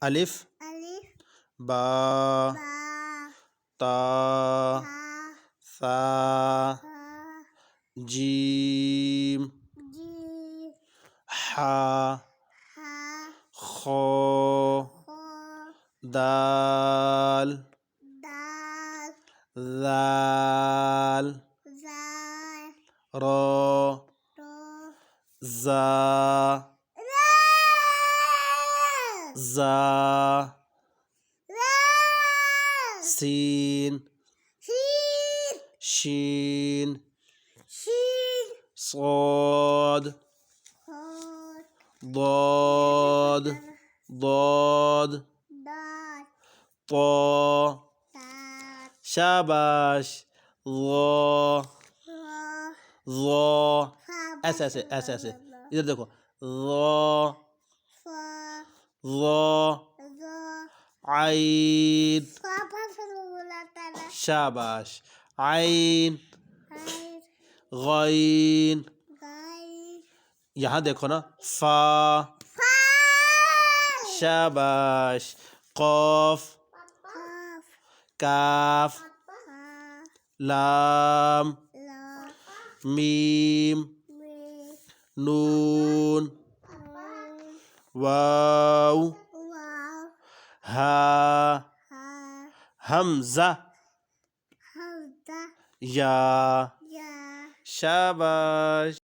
अलिफ बा ता सा जीम हा खो दाल ज़ाल रो ज़ा ज़ा सीन शीन صاد ضاد ضاد طا शाबाश ज़ा ज़ा ऐसे ऐसे ऐसे ऐसे इधर देखो ज़ा ज़ा आइन शाबाश आइन गैन यहाँ देखो ना फा शाबाश क़ाफ काफ लाम मीम नून वाव हा हमज़ा या शाबाश।